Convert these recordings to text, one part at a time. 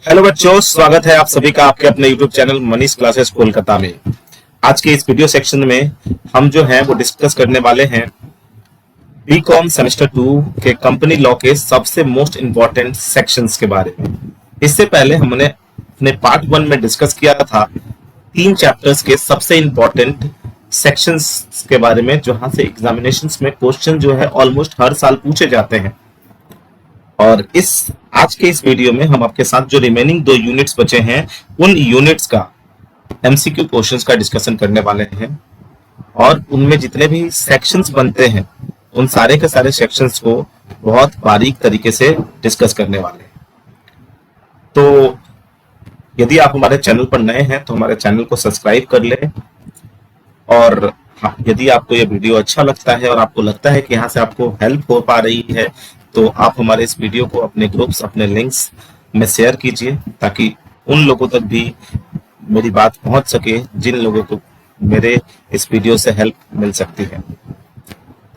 Hello बच्चों, स्वागत है आप सभी का आपके अपने YouTube channel Manish classes Kolkata में। आज के इस वीडियो सेक्शन में हम जो है वो डिस्कस करने वाले हैं बीकॉम सेमेस्टर 2 के कंपनी लॉ के सबसे मोस्ट इंपॉर्टेंट सेक्शंस के बारे में। इससे पहले हमने अपने पार्ट 1 में डिस्कस किया था 3 चैप्टर्स के सबसे इंपॉर्टेंट सेक्शंस के बारे में, जहां से एग्जामिनेशंस में क्वेश्चन जो है ऑलमोस्ट हर साल पूछे जाते हैं। और आज के इस वीडियो में हम आपके साथ जो रिमेनिंग 2 यूनिट्स बचे हैं उन यूनिट्स का एमसीक्यू क्वेश्चंस का डिस्कशन करने वाले हैं, और उनमें जितने भी सेक्शंस बनते हैं उन सारे के सारे सेक्शंस को बहुत बारीक तरीके से डिस्कस करने वाले हैं। तो यदि आप हमारे चैनल पर नए हैं तो हमारे चैनल को सब्सक्राइब कर लें, और हाँ, यदि आपको ये वीडियो अच्छा लगता है और आपको लगता है कि यहाँ से आपको हेल्प हो पा रही है तो आप हमारे इस वीडियो को अपने ग्रुप्स, अपने लिंक्स में शेयर कीजिए, ताकि उन लोगों तक भी मेरी बात पहुंच सके जिन लोगों को मेरे इस वीडियो से हेल्प मिल सकती है।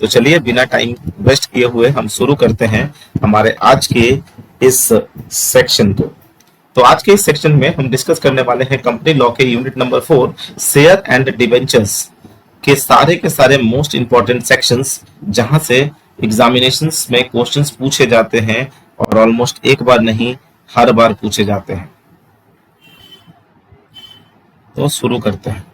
तो चलिए बिना टाइम वेस्ट किए हुए हम शुरू करते हैं हमारे आज के इस सेक्शन को। तो आज के इस सेक्शन में हम डिस्कस करने वाले हैं कंपनी लॉ के unit number 4 share and debentures के सारे मोस्ट इंपॉर्टेंट सेक्शंस, जहां से एग्जामिनेशंस में क्वेश्चंस पूछे जाते हैं और ऑलमोस्ट एक बार नहीं हर बार पूछे जाते हैं। तो शुरू करते हैं।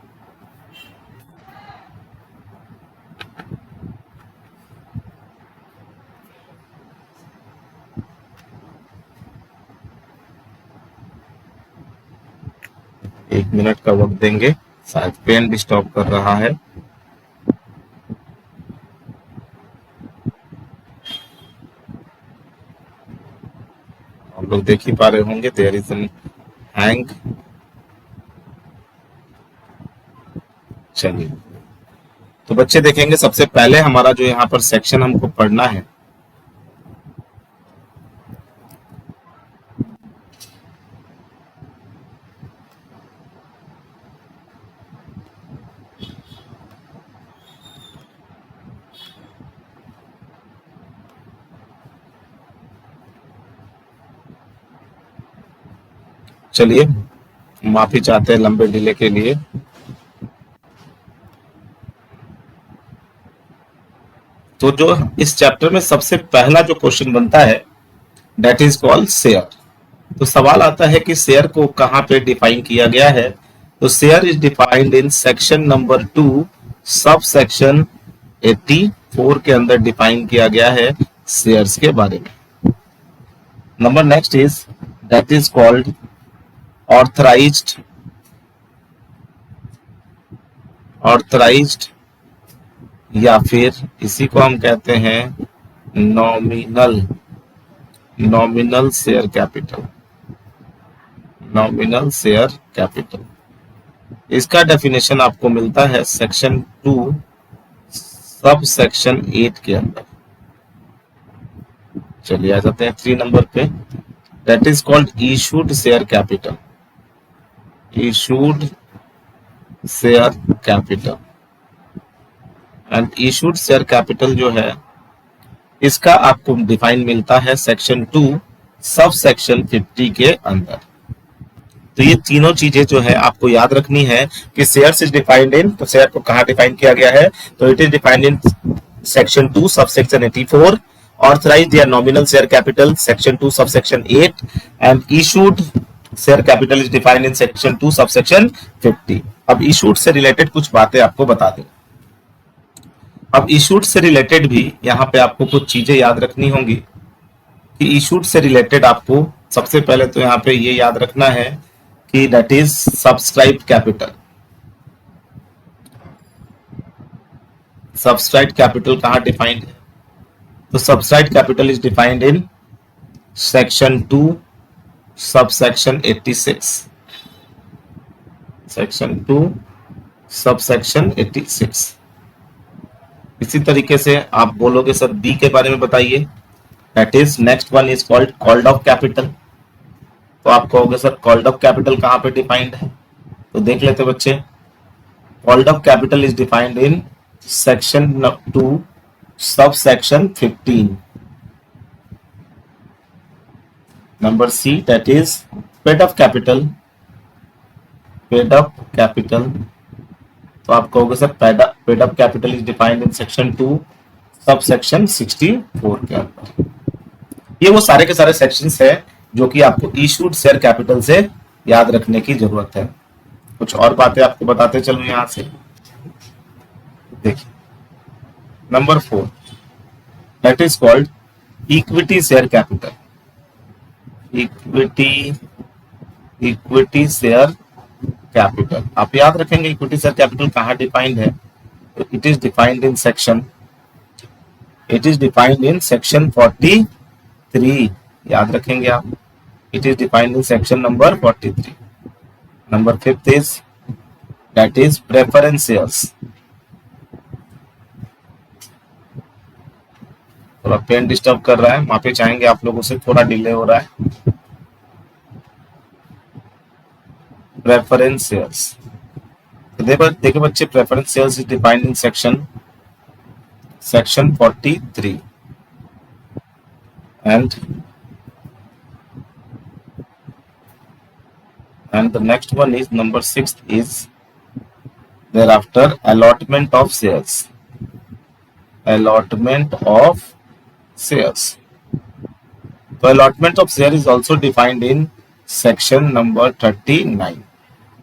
एक मिनट का वक्त देंगे, शायद पेन डिस्टर्ब कर रहा है। आप लोग देख ही पा रहे होंगे, देयर इज एन हैंग। चलिए, तो बच्चे देखेंगे सबसे पहले हमारा जो यहाँ पर सेक्शन हमको पढ़ना है चलिए, माफी चाहते हैं लंबे डिले के लिए। तो जो इस चैप्टर में सबसे पहला जो क्वेश्चन बनता है दैट इज कॉल्ड शेयर। तो सवाल आता है कि शेयर को कहां पे डिफाइन किया गया है। तो share is defined in section number 2 sub section 84 के अंदर डिफाइन किया गया है शेयर्स के बारे में। Number next is that is called authorised या फिर इसी को हम कहते हैं नॉमिनल शेयर कैपिटल। इसका डेफिनेशन आपको मिलता है सेक्शन 2 सब सेक्शन 8 के अंदर। चलिए आ जाते हैं 3 नंबर पे। That is called issued share capital. And issued share capital जो है इसका आपको डिफाइन मिलता है सेक्शन 2 सब सेक्शन 50 के अंदर। तो ये तीनों चीजें जो है आपको याद रखनी है कि शेयर इज डिफाइंड इन, तो शेयर को कहां डिफाइन किया गया है, तो it is defined in section 2 sub section 84, authorised या nominal share capital section 2 sub section 8, and issued share capital is defined in section 2 sub section 50। अब इशूड से रिलेटेड कुछ बातें आपको बता दें। अब इशूड से रिलेटेड भी यहाँ पे आपको कुछ चीजें याद रखनी होंगी कि इशूड से रिलेटेड आपको सबसे पहले तो यहाँ पे ये याद रखना है कि that is subscribed capital. Subscribed capital कहाँ डिफाइंड है, तो subscribed capital is defined in section 2 subsection 86। Section 2 subsection 86। इसी तरीके से आप बोलोगे सर बी के बारे में बताइए, that is next one is called called off capital. तो आप कहोगे सर कॉल्ड ऑफ कैपिटल कहां पे डिफाइंड है, तो देख लेते बच्चे। Called off capital is defined in section 2 sub section 15। Number C, that is paid up capital, paid up capital, तो आप कहोगे sir paid up capital is defined in section 2 sub section 64 के अंदर। ये वो सारे के सारे सेक्शंस है जो कि आपको इशूड शेयर कैपिटल से याद रखने की जरूरत है। कुछ और बातें आपको बताते चलूं यहां से। देखिए number 4 that is called equity share capital. Equity share capital आप याद रखेंगे इक्विटी शेयर कैपिटल कहां डिफाइंड है, तो it is defined in section 43, याद रखेंगे आप, it is defined in section number 43। Number 5 is that is preference shares. थोड़ा पेन डिस्टर्ब कर रहा है, माफी चाहेंगे आप लोगों से, थोड़ा डिले हो रहा है। प्रेफरेंस शेयर्स, देखिए बच्चे, preference shares is defined in section 43 and the next one is number 6 is thereafter allotment of shares. Allotment of shares. So allotment of share is also defined in section number 39.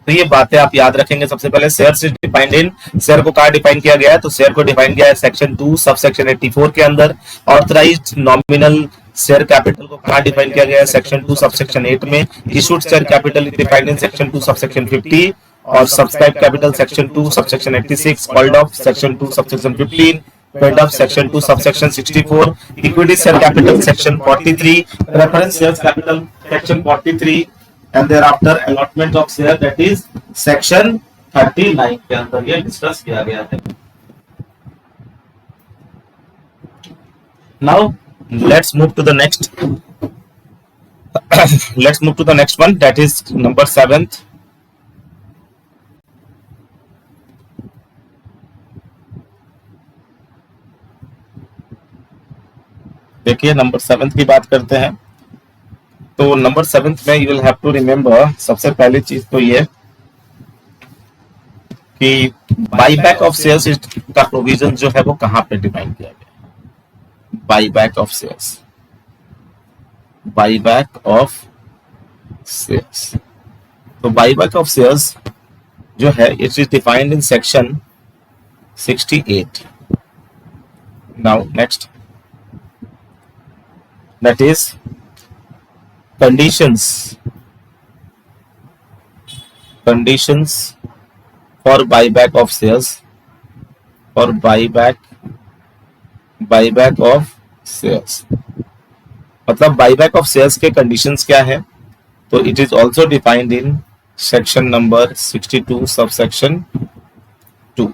तो ये बातें आप याद रखेंगे। सबसे पहले share is defined in, share को कहाँ डिफाइन किया गया है, तो शेयर को डिफाइन किया है सेक्शन 2 सब सेक्शन 84 के अंदर। ऑथराइज्ड नॉमिनल शेयर कैपिटल को कहाँ डिफाइन किया गया है, सेक्शन 2 सब सेक्शन 8 में। Issued share capital is defined in section 2 sub section 50 और subscribe capital section 2 sub section 86, called off section 2 sub section 15, paid of section 2 sub section 64, equity share capital section 43, reference share capital section 43 and thereafter allotment of share that is section 39 के अंदर ये discuss किया गया है। Now let's move to the next let's move to the next one, that is number 7th। देखिए number 7 की बात करते हैं। तो नंबर 7 में you will have to remember, सबसे पहली चीज तो ये कि बाईबैक ऑफ शेयर्स का प्रोविजन जो है वो कहां पे डिफाइन किया गया। Buyback of shares, buyback of shares, तो बाईबैक ऑफ शेयर्स जो है it is defined in section 68। Now next that is conditions for buyback of shares, for buyback of shares, मतलब buyback of shares के conditions क्या है, तो it is also defined in section number 62 subsection 2।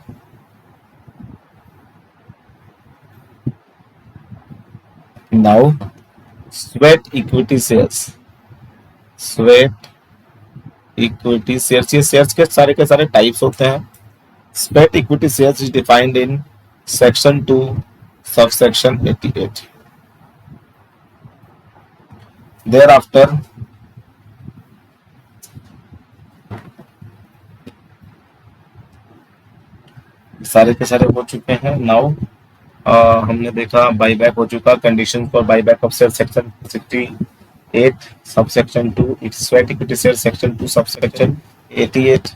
now sweat equity shares, sweat equity shares, ये shares के सारे types होते हैं। Sweat equity shares is defined in section 2 sub section 88। There after सारे के सारे हो चुके हैं। नाउ हमने देखा बाईबैक हो चुका, condition for buyback of share section 68 subsection 2, it's sweat equity share section 2 subsection 88।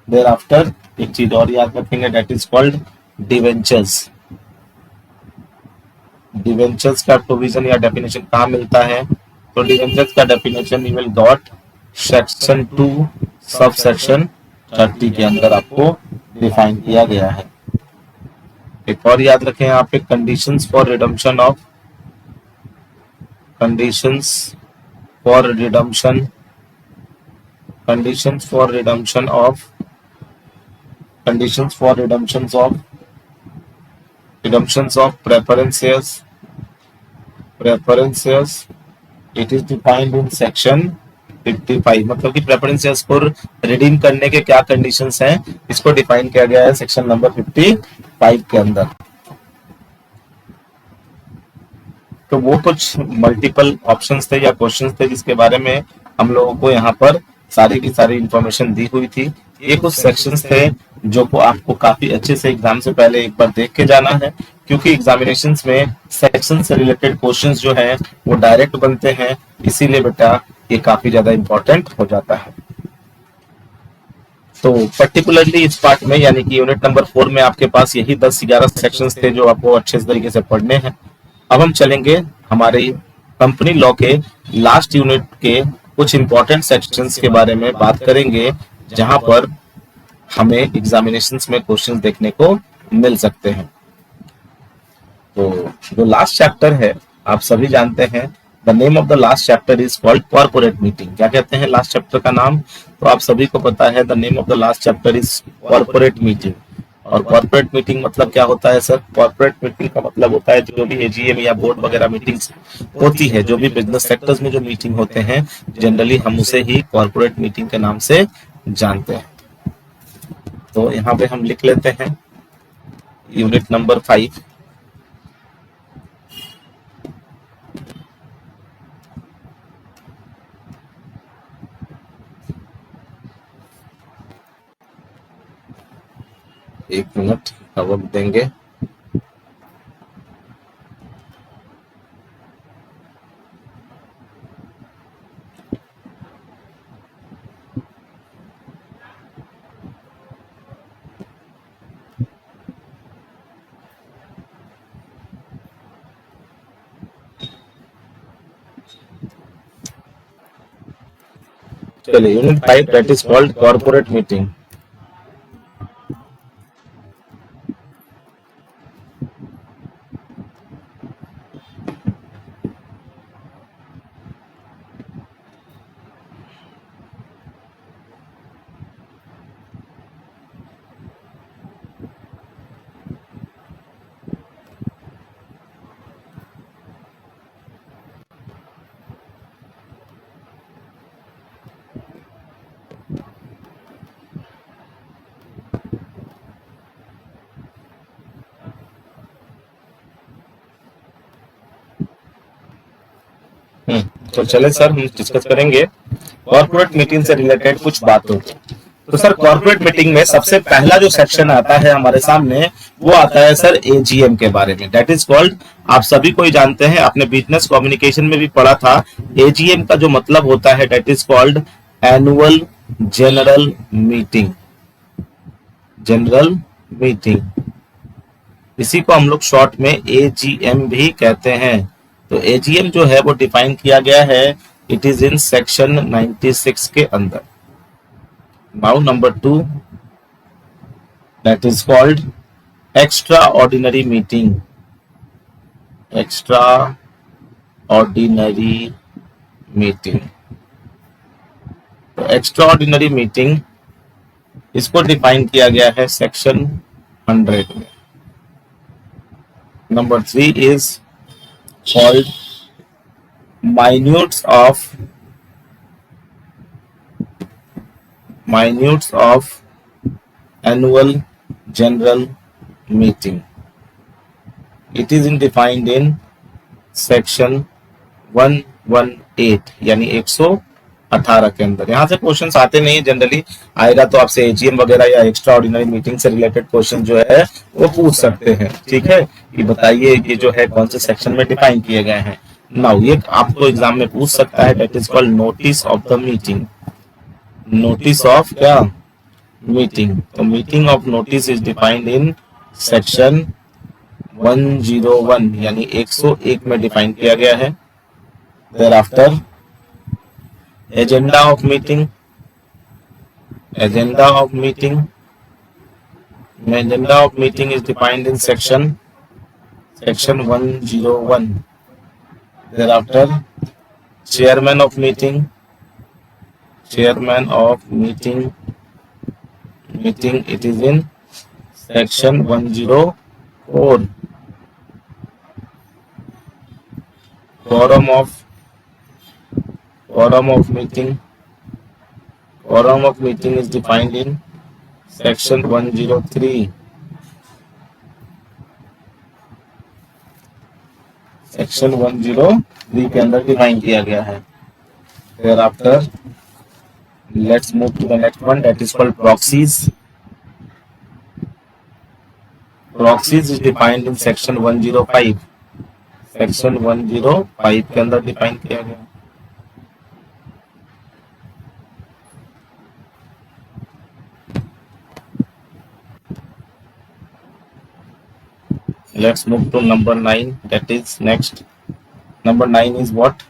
Thereafter एक चीज और याद रखेंगे, that is called debentures. Debentures का प्रोविजन या डेफिनेशन कहाँ मिलता है, तो डिवेंचर्स का definition you will got section 2 subsection 30 के अंदर आपको डिफाइन किया गया है। एक और याद रखें यहाँ पे, conditions for redemption of, conditions for redemption of preference shares, it is defined in section 55। मतलब कि प्रेफरेंस शेयर्स को रिडीम करने के क्या कंडीशंस हैं, इसको डिफाइन किया गया है सेक्शन नंबर 55 के अंदर। तो वो कुछ मल्टीपल ऑप्शंस थे या क्वेश्चंस थे जिसके बारे में हम लोगों को यहाँ पर सारी की सारी इंफॉर्मेशन दी हुई थी। ये कुछ सेक्शंस थे जो को आपको काफी अच्छे से एग्जाम से पहले एक बार देख के जाना है, क्योंकि एग्जामिनेशंस में सेक्शन से रिलेटेड क्वेश्चंस जो है वो डायरेक्ट बनते हैं, इसीलिए बेटा ये काफी ज्यादा इंपॉर्टेंट हो जाता है। तो पर्टिकुलरली इस पार्ट में यानी कि यूनिट नंबर 4 में आपके पास यही 10-11 सेक्शंस थे जो आपको अच्छे तरीके से पढ़ने हैं। अब हम चलेंगे हमारे कंपनी लॉ के लास्ट यूनिट के कुछ इंपॉर्टेंट सेक्शंस के बारे में बात करेंगे, जहां पर हमें एग्जामिनेशंस में क्वेश्चंस देखने को मिल सकते हैं। तो जो लास्ट चैप्टर है आप सभी जानते हैं, the name of the last chapter is called corporate meeting. क्या कहते हैं लास्ट चैप्टर का नाम? तो आप सभी को पता है, the name of the last chapter is corporate meeting. और कॉर्पोरेट मीटिंग मतलब क्या होता है सर? कॉर्पोरेट मीटिंग का मतलब होता है जो भी एजीएम या बोर्ड वगैरह मीटिंग्स होती है, जो भी बिजनेस सेक्टर्स में जो मीटिंग होते हैं, जनरली हम उसे ही कॉर्पोरेट मीटिंग के नाम से जानते हैं। तो यहाँ पे हम लिख लेते हैं यूनिट नंबर 5। एक मिनट वक्त देंगे। चलिए unit 5 that is called corporate meeting. तो चले सर हम डिस्कस करेंगे कॉर्पोरेट मीटिंग से रिलेटेड कुछ बातों को। तो सर कॉर्पोरेट मीटिंग में सबसे पहला जो सेक्शन आता है हमारे सामने, वो आता है सर एजीएम के बारे में। दैट इज कॉल्ड, आप सभी को ही जानते हैं, आपने बिजनेस कम्युनिकेशन में भी पढ़ा था, एजीएम का जो मतलब होता है that is called annual general meeting. General meeting, इसी को हम लोग शॉर्ट में एजीएम भी कहते हैं। तो एजीएम जो है वो डिफाइन किया गया है, इट इज इन सेक्शन 96 के अंदर। Now number 2 that is called extra ordinary meeting. Extra ordinary meeting, तो एक्स्ट्रा ऑर्डिनरी मीटिंग इसको डिफाइन किया गया है सेक्शन 100 में। Number 3 is called minutes of annual general meeting. It is defined in section 118 यानी 118 के अंदर। यहाँ से क्वेश्चंस आते नहीं जनरली, आएगा तो आपसे एजीएम वगैरह या एक्स्ट्रा ऑर्डिनरी मीटिंग से रिलेटेड क्वेश्चन जो है वो पूछ सकते हैं। ठीक है, ये बताइए ये जो है कौन से सेक्शन में डिफाइन किए गए हैं। नाउ ये आपको एग्जाम में पूछ सकता है, that is called notice of the meeting. Notice of क्या? मीटिंग। तो meeting of notice is defined in section 101 यानी 101 में डिफाइन किया गया है। thereafter agenda of meeting, agenda of meeting is defined in section 101. thereafter chairman of meeting it is in section 104. quorum of meeting is defined in section 103. Section 103 के अंदर define किया गया है। thereafter let's move to the next one, that is called proxies. Proxies is defined in section 105. Section 105 के अंदर define किया गया। Let's move to number 9, that is next. Number 9 is what?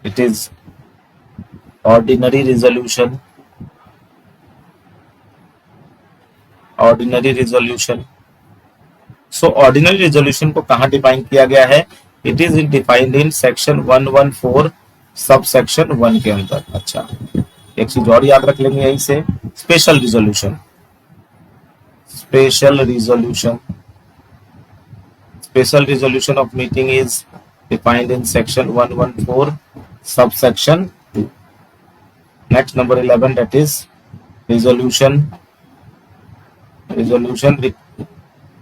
It is ordinary resolution. Ordinary resolution. So ordinary resolution को कहाँ define किया गया है? It is defined in section 114 subsection 1 के अंदर। अच्छा, एक चीज और याद रख लेंगे यहीं से, special resolution. Special resolution, special resolution of meeting is defined in section 114 subsection 2। Next number 11, that is resolution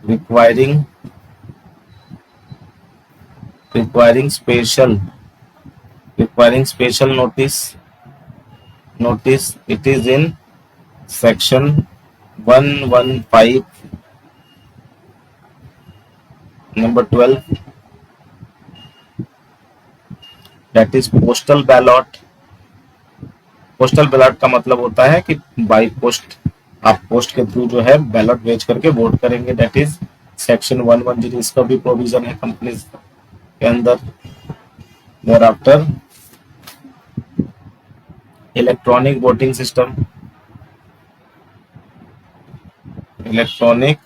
requiring special notice. It is in section 115 number 12, that is postal ballot. Postal ballot का मतलब होता है कि by post, आप post के through जो है ballot भेज करके वोट करेंगे, दैट इज सेक्शन 110। इसका भी प्रोविजन है कंपनीज के अंदर। thereafter electronic voting system, electronic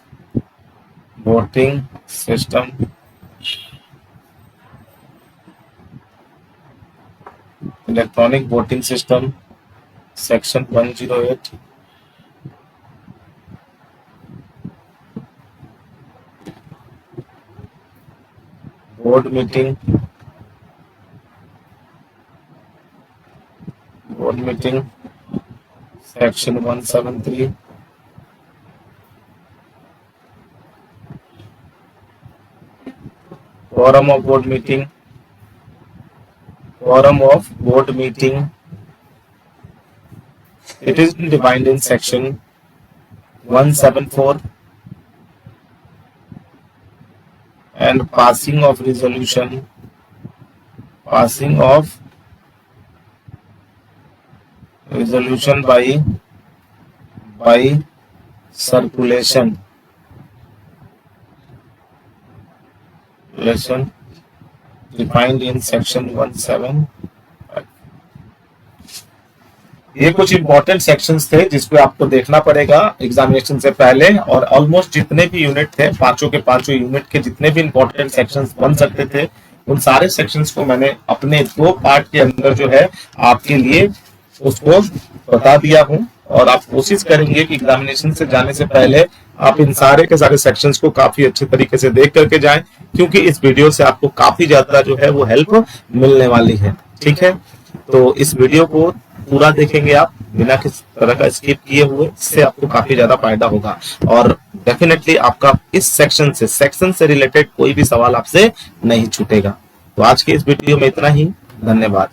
voting system, electronic voting system section 108। Board meeting section 173। quorum of board meeting, it is defined in section 174। and passing of resolution by circulation defined in section 175। ये कुछ important sections थे जिसको आपको देखना पड़ेगा examination से पहले, और ऑलमोस्ट जितने भी यूनिट थे, पांचों के पांचों यूनिट के जितने भी इंपॉर्टेंट सेक्शंस बन सकते थे, उन सारे सेक्शंस को मैंने अपने 2 पार्ट के अंदर जो है आपके लिए उसको बता दिया हूं। और आप कोशिश करेंगे कि एग्जामिनेशन से जाने से पहले आप इन सारे के सारे सेक्शंस को काफी अच्छे तरीके से देख करके जाएं, क्योंकि इस वीडियो से आपको काफी ज्यादा जो है वो हेल्प मिलने वाली है। ठीक है, तो इस वीडियो को पूरा देखेंगे आप बिना किसी तरह का स्किप किए हुए, इससे आपको काफी ज्यादा फायदा होगा। और डेफिनेटली आपका इस सेक्शन से रिलेटेड कोई भी सवाल आपसे नहीं छूटेगा। तो आज के इस वीडियो में इतना ही, धन्यवाद।